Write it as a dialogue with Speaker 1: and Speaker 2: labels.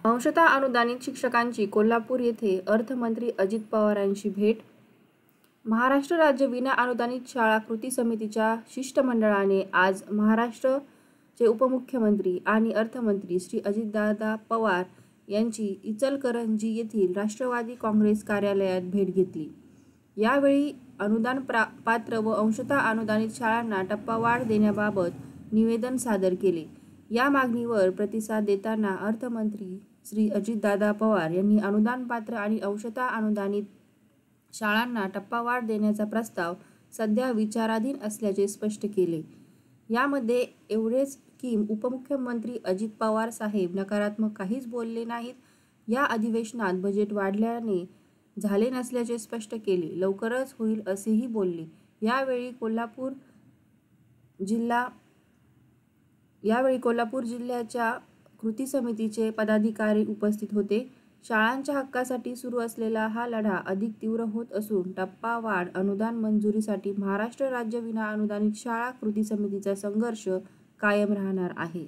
Speaker 1: अंशतः अनुदानित शिक्षकांची कोल्हापूर येथे अर्थमंत्री अजित पवारांशी भेट. महाराष्ट्र राज्य विना अनुदानित शाळा कृती समितीच्या शिष्टमंडळाने आज महाराष्ट्रचे उपमुख्यमंत्री आणि अर्थमंत्री श्री अजितदादा पवार यांची इचलकरंजी येथील राष्ट्रवादी काँग्रेस कार्यालयात भेट घेतली. यावेळी अनुदान पात्र व अंशतः अनुदानित शाळांना टप्पावाढ देण्याबाबत निवेदन सादर केले. या मागणीवर प्रतिसाद देताना अर्थमंत्री श्री अजितदादा पवार यांनी अनुदान पात्र आणि अंशतः अनुदानित शाळांना टप्पावाढ देण्याचा प्रस्ताव सध्या विचाराधीन असल्याचे स्पष्ट केले. यामध्ये एवढेच की उपमुख्यमंत्री अजित पवार साहेब नकारात्मक काहीच बोलले नाहीत. या अधिवेशनात बजेट वाढल्याने झाले नसल्याचे स्पष्ट केले. लवकरच होईल असेही बोलले. यावेळी कोल्हापूर जिल्ह्याच्या कृती समितीचे पदाधिकारी उपस्थित होते. शाळांच्या हक्कासाठी सुरू असलेला हा लढा अधिक तीव्र होत असून टप्पावाढ अनुदान मंजुरीसाठी महाराष्ट्र राज्य विना अनुदानित शाळा कृती समितीचा संघर्ष कायम राहणार आहे.